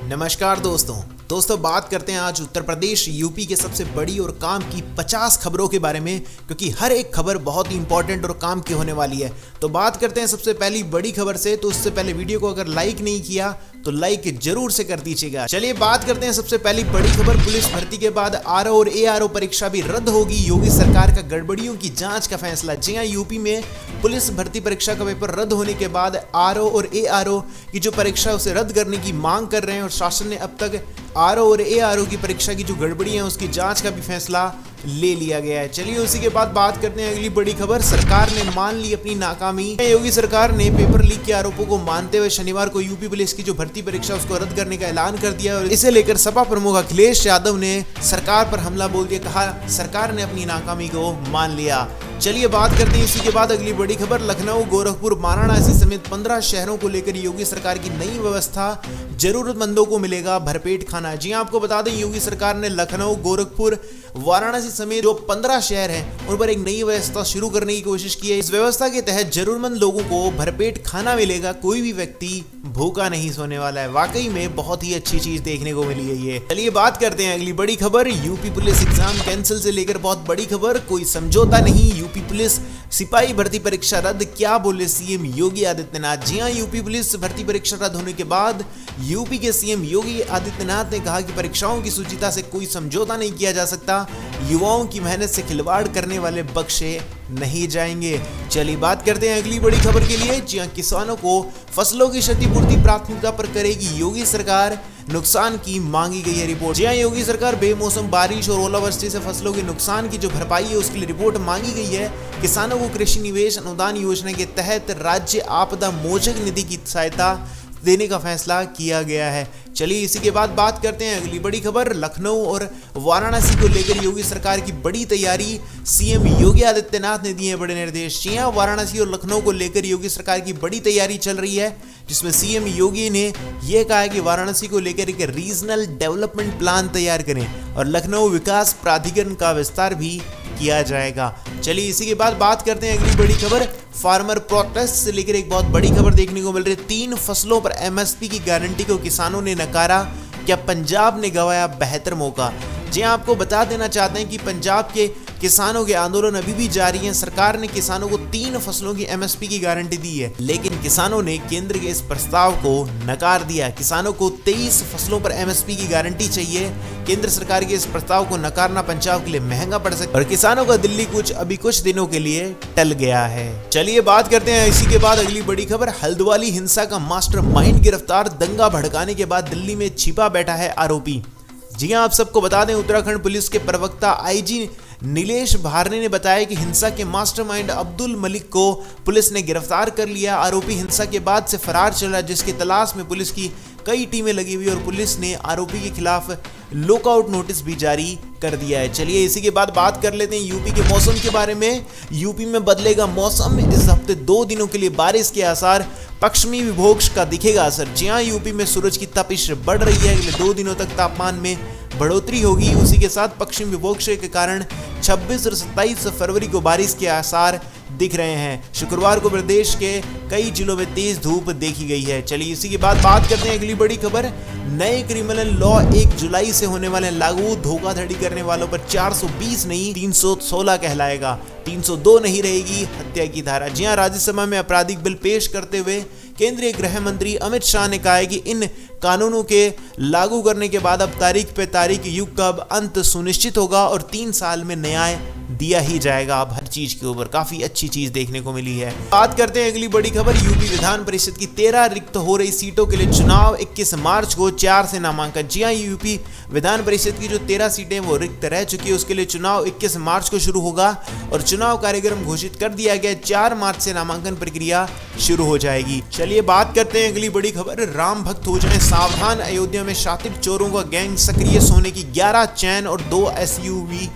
नमस्कार दोस्तों बात करते हैं आज उत्तर प्रदेश यूपी के सबसे बड़ी और काम की 50 खबरों के बारे में, क्योंकि हर एक खबर बहुत ही इंपॉर्टेंट और काम की होने वाली है। तो बात करते हैं सबसे पहली बड़ी खबर से। तो उससे पहले वीडियो को अगर लाइक नहीं किया तो लाइक जरूर से कर दीजिएगा। चलिए बात करते हैं सबसे पहली बड़ी खबर। पुलिस भर्ती के बाद आरओ और एआरओ परीक्षा भी रद्द होगी। योगी सरकार का गड़बड़ियों की जांच का फैसला। जी हां, यूपी में पुलिस भर्ती परीक्षा का पेपर रद्द होने के बाद आरओ और एआरओ की जो परीक्षा उसे रद्द करने की मांग कर रहे हैं और शासन ने अब तक आरओ और एआरओ की परीक्षा की जो गड़बड़ी है उसकी जांच का भी फैसला ले लिया गया है। चलिए उसी के बाद बात करते हैं अगली बड़ी खबर। सरकार ने मान ली अपनी नाकामी। योगी सरकार ने पेपर लीक के आरोपों को मानते हुए शनिवार को यूपी पुलिस की जो भर्ती परीक्षा उसको रद्द करने का ऐलान कर दिया और इसे लेकर सपा प्रमुख अखिलेश यादव ने सरकार पर हमला बोल दिया। कहा सरकार ने अपनी नाकामी को मान लिया। चलिए बात करते हैं इसी के बाद अगली बड़ी खबर। लखनऊ, गोरखपुर, वाराणसी समेत 15 शहरों को लेकर योगी सरकार की नई व्यवस्था। जरूरतमंदों को मिलेगा भरपेट खाना। जी आपको बता दें, योगी सरकार ने लखनऊ, गोरखपुर, वाराणसी समेत जो 15 शहर हैं उन पर एक नई व्यवस्था शुरू करने की कोशिश की है। इस व्यवस्था के तहत जरूरतमंद लोगों को भरपेट खाना मिलेगा। कोई भी व्यक्ति भूखा नहीं सोने वाला है। वाकई में बहुत ही अच्छी चीज देखने को मिली है ये। चलिए बात करते हैं अगली बड़ी खबर। यूपी पुलिस एग्जाम कैंसिल से लेकर बहुत बड़ी खबर। कोई समझौता नहीं, यूपी पुलिस सिपाही भर्ती परीक्षा रद्द। क्या बोले सीएम योगी आदित्यनाथ। जी हां, यूपी पुलिस भर्ती परीक्षा रद्द होने के बाद यूपी के सीएम योगी आदित्यनाथ ने कहा कि परीक्षाओं की सुचिता से कोई समझौता नहीं किया जा सकता। युवाओं की मेहनत से खिलवाड़ करने वाले बख्शे नहीं जाएंगे। चलिए बात करते हैं अगली बड़ी खबर के लिए। जी हां, किसानों को फसलों की क्षतिपूर्ति प्राथमिकता पर करेगी योगी सरकार। नुकसान की मांगी गई है रिपोर्ट। जी हां, योगी सरकार बेमौसम बारिश और ओलावृष्टि से फसलों के नुकसान की जो भरपाई है उसके लिए रिपोर्ट मांगी गई है। किसानों को कृषि निवेश अनुदान योजना के तहत राज्य आपदा मोचक निधि की सहायता देने का फैसला किया गया है। चलिए इसी के बाद बात करते हैं अगली बड़ी खबर। लखनऊ और वाराणसी को लेकर योगी सरकार की बड़ी तैयारी। सीएम योगी आदित्यनाथ ने दिए बड़े निर्देश। जी हां, वाराणसी और लखनऊ को लेकर योगी सरकार की बड़ी तैयारी चल रही है, जिसमें सीएम योगी ने यह कहा है कि वाराणसी को लेकर एक रीजनल डेवलपमेंट प्लान तैयार करें और लखनऊ विकास प्राधिकरण का विस्तार भी किया जाएगा। चलिए इसी के बाद बात करते हैं अगली बड़ी खबर। फार्मर प्रोटेस्ट से लेकर एक बहुत बड़ी खबर देखने को मिल रही है। 3 फसलों पर एमएसपी की गारंटी को किसानों ने नकारा। क्या पंजाब ने गंवाया बेहतर मौका। जी आपको बता देना चाहते हैं कि पंजाब के किसानों के आंदोलन अभी भी जारी हैं। सरकार ने किसानों को 3 फसलों की एमएसपी की गारंटी दी है, लेकिन किसानों ने केंद्र के इस प्रस्ताव को नकार दिया। किसानों को 23 फसलों पर एमएसपी की गारंटी चाहिए। केंद्र सरकार के इस प्रस्ताव को नकारना पंजाब के लिए महंगा पड़ सकता है और किसानों का दिल्ली कुछ दिनों के लिए टल गया है। चलिए बात करते हैं इसी के बाद अगली बड़ी खबर। हल्द्वानी हिंसा का मास्टरमाइंड गिरफ्तार। दंगा भड़काने के बाद दिल्ली में छिपा बैठा है आरोपी। जी हां, आप सबको बता दें, उत्तराखंड पुलिस के प्रवक्ता आईजी नीलेश भारने ने बताया कि हिंसा के मास्टरमाइंड अब्दुल मलिक को पुलिस ने गिरफ्तार कर लिया। आरोपी हिंसा के बाद से फरार चला, जिसकी तलाश में पुलिस की कई टीमें लगी हुई और पुलिस ने आरोपी के खिलाफ लुकआउट नोटिस भी जारी कर दिया है। चलिए इसी के बाद बात कर लेते हैं यूपी के मौसम के बारे में। यूपी में बदलेगा मौसम। इस हफ्ते 2 दिनों के लिए बारिश के आसार। पश्चिमी विक्षोभ का दिखेगा असर। जी हां, यूपी में सूरज की तपिश बढ़ रही है। अगले 2 दिनों तक तापमान में बढ़ोतरी होगी। उसी के साथ पश्चिमी विक्षोभ के कारण 26 और 27 फरवरी को बारिश के आसार दिख रहे हैं। शुक्रवार को प्रदेश के कई जिलों में तेज धूप देखी गई है। चलिए इसी के बाद बात करते हैं अगली बड़ी खबर। नए क्रिमिनल लॉ 1 जुलाई से होने वाले लागू। धोखाधड़ी करने वालों पर 420 नहीं 316 कहलाएगा। 302 नहीं रहेगी हत्या की धारा। जी हां, राज्यसभा में आपराधिक बिल पेश करते हुए केंद्रीय गृह मंत्री अमित शाह ने कहा है कि इन कानूनों के लागू करने के बाद अब तारीख पे तारीख युग का अंत सुनिश्चित होगा और 3 साल में न्याय दिया ही जाएगा। अब हर चीज के ऊपर काफी अच्छी चीज देखने को मिली है। बात करते हैं अगली बड़ी खबर। यूपी विधान परिषद की 13 रिक्त हो रही सीटों के लिए चुनाव। 21 मार्च को 4 से नामांकन। जी हां, यूपी विधान परिषद की जो 13 सीटें वो रिक्त रह चुकी है, उसके लिए चुनाव 21 मार्च को शुरू होगा और चुनाव कार्यक्रम घोषित कर दिया गया। 4 मार्च से नामांकन प्रक्रिया शुरू हो जाएगी। चलिए बात करते हैं अगली बड़ी खबर। राम भक्त हो जाएं सावधान। अयोध्या में शातिर चोरों का गैंग सक्रिय। सोने की 11 चैन और 2 एसयूवी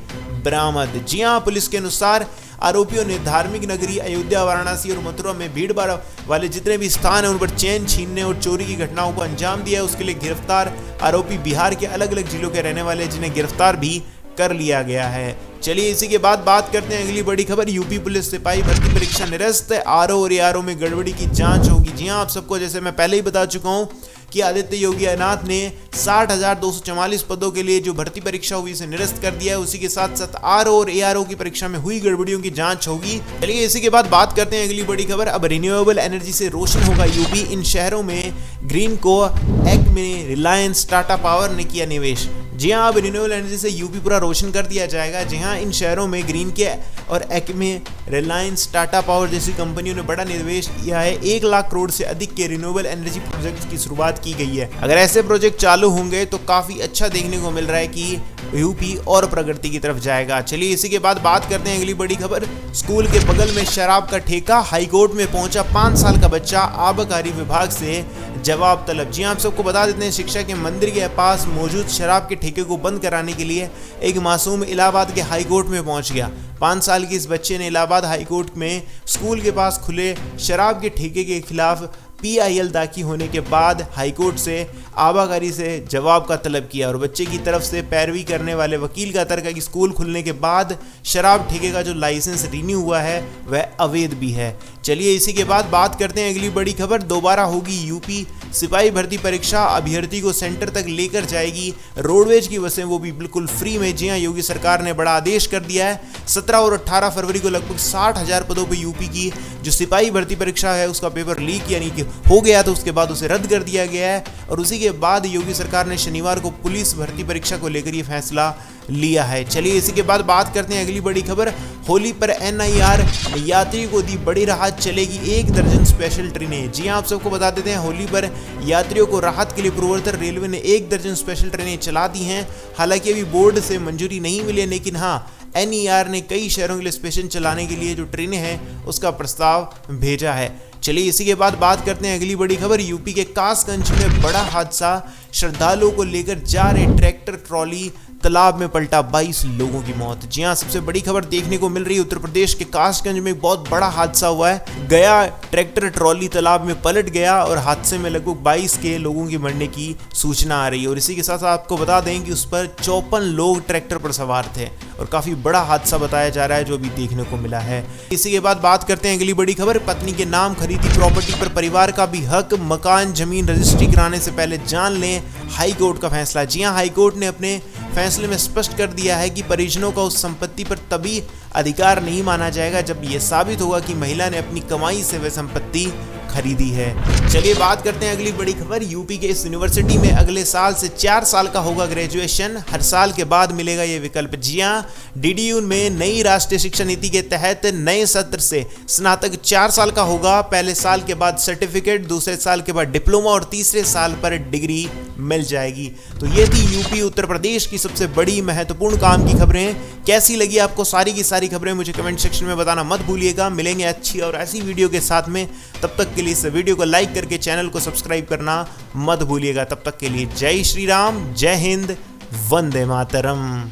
बरामद। जी हां, पुलिस के अनुसार आरोपियों ने धार्मिक नगरी अयोध्या, वाराणसी और मथुरा में भीड़ भाड़ वाले जितने भी स्थान हैं उन पर चैन छीनने और चोरी की घटनाओं को अंजाम दिया है। उसके लिए गिरफ्तार आरोपी बिहार के अलग अलग जिलों के रहने वाले, जिन्हें गिरफ्तार भी कर लिया गया है। चलिए इसी के बाद बात करते हैं अगली बड़ी खबर। यूपी पुलिस सिपाही भर्ती परीक्षा निरस्त। आरओ और एआरओ में गड़बड़ी की जांच होगी। जी हां, आप सबको जैसे मैं पहले ही बता चुका हूं कि आदित्य योगी आदित्यनाथ ने 60,244 पदों के लिए जो भर्ती परीक्षा हुई इसे निरस्त कर दिया है। उसी के साथ साथ आरओ और एआरओ की परीक्षा में हुई गड़बड़ियों की जांच होगी। चलिए इसी के बाद बात करते हैं अगली बड़ी खबर। अब रिन्यूएबल एनर्जी से रोशन होगा यूपी। इन शहरों में ग्रीन को एक्ट में रिलायंस टाटा पावर ने किया निवेश। जी हाँ, अब रिन्यूएबल एनर्जी से यूपी पूरा रोशन कर दिया जाएगा। जी हाँ, इन शहरों में ग्रीन के और एक्ट में रिलायंस टाटा पावर जैसी कंपनियों ने बड़ा निवेश किया है। 1 लाख करोड़ से अधिक के रिन्यूएबल एनर्जी प्रोजेक्ट की शुरुआत की गई है। अगर ऐसे प्रोजेक्ट चालू होंगे तो काफी अच्छा देखने को मिल रहा है कि यूपी और प्रगति की तरफ जाएगा। चलिए इसी के बाद बात करते हैं अगली बड़ी खबर। स्कूल के बगल में शराब का ठेका, हाईकोर्ट में पहुंचा 5 साल का बच्चा, आबकारी विभाग से जवाब तलब। जी आप सबको बता देते हैं, शिक्षा के मंदिर के पास मौजूद शराब के ठेके को बंद कराने के लिए एक मासूम इलाहाबाद के हाईकोर्ट में पहुंच गया। 5 साल की इस बच्चे ने इलाहाबाद हाईकोर्ट में स्कूल के पास खुले शराब के ठेके के खिलाफ PIL दाखिल होने के बाद हाईकोर्ट से आबाकारी से जवाब का तलब किया और बच्चे की तरफ से पैरवी करने वाले वकील का तर्क है कि स्कूल खुलने के बाद शराब ठेके का जो लाइसेंस रिन्यू हुआ है वह अवैध भी है। चलिए इसी के बाद बात करते हैं अगली बड़ी खबर। दोबारा होगी यूपी सिपाही भर्ती परीक्षा, अभ्यर्थी को सेंटर तक लेकर जाएगी रोडवेज की बसें, वो भी बिल्कुल फ्री में। जी हाँ, योगी सरकार ने बड़ा आदेश कर दिया है। 17 और 18 फरवरी को लगभग 60,000 पदों पर यूपी की जो सिपाही भर्ती परीक्षा है उसका पेपर लीक यानी कि हो गया, तो उसके बाद उसे रद्द कर दिया गया है। और उसी के बाद योगी सरकार ने शनिवार को पुलिस भर्ती परीक्षा को लेकर ये फैसला लिया है। चलिए इसी के बाद बात करते हैं अगली बड़ी खबर। होली पर NIR यात्री को दी बड़ी राहत, चलेगी 1 दर्जन स्पेशल ट्रेनें। जी आप सबको बता देते हैं, होली पर यात्रियों को राहत के लिए पूर्वोत्तर रेलवे ने 1 दर्जन स्पेशल ट्रेनें चला दी हैं। हालांकि अभी बोर्ड से मंजूरी नहीं मिली है, लेकिन हाँ NER ने कई शहरों के लिए स्पेशल चलाने के लिए जो ट्रेनें हैं उसका प्रस्ताव भेजा है। चलिए इसी के बाद बात करते हैं अगली बड़ी खबर। यूपी के कासगंज में बड़ा हादसा, श्रद्धालुओं को लेकर जा रहे ट्रैक्टर ट्रॉली तालाब में पलटा, 22 लोगों की मौत। जी हाँ, सबसे बड़ी खबर देखने को मिल रही है उत्तर प्रदेश के कासगंज में एक बहुत बड़ा हादसा हुआ है। गया ट्रैक्टर ट्रॉली तालाब में पलट गया और हादसे में लगभग 22 के लोगों की मरने की सूचना आ रही है। और इसी के साथ आपको बता दें कि उस पर 54 लोग ट्रैक्टर पर सवार थे और काफी बड़ा हादसा बताया जा रहा है जो भी देखने को मिला है। इसी के बाद बात करते हैं अगली बड़ी खबर। पत्नी के नाम खरीदी प्रॉपर्टी पर परिवार का भी हक, मकान जमीन रजिस्ट्री कराने से पहले जान लें हाईकोर्ट का फैसला। जी हाँ, हाईकोर्ट ने अपने फैसले में स्पष्ट कर दिया है कि परिजनों का उस संपत्ति पर तभी अधिकार नहीं माना जाएगा जब यह साबित होगा कि महिला ने अपनी कमाई से वह संपत्ति खरीदी है। चलिए बात करते हैं अगली बड़ी खबर। यूपी के इस यूनिवर्सिटी में अगले साल से 4 साल का होगा ग्रेजुएशन, हर साल के बाद मिलेगा ये विकल्प। जी हाँ, DDU में नई राष्ट्रीय शिक्षा नीति के तहत नए सत्र से स्नातक 4 साल का होगा। पहले साल के बाद सर्टिफिकेट, दूसरे साल के बाद डिप्लोमा और तीसरे साल पर डिग्री मिल जाएगी। तो ये थी यूपी उत्तर प्रदेश की सबसे बड़ी महत्वपूर्ण काम की खबरें। कैसी लगी आपको सारी की सारी खबरें मुझे कमेंट सेक्शन में बताना मत भूलिएगा। मिलेंगे अच्छी और ऐसी वीडियो के साथ में, तब तक के लिए इस वीडियो को लाइक करके चैनल को सब्सक्राइब करना मत भूलिएगा। तब तक के लिए जय श्री राम, जय हिंद, वंदे मातरम।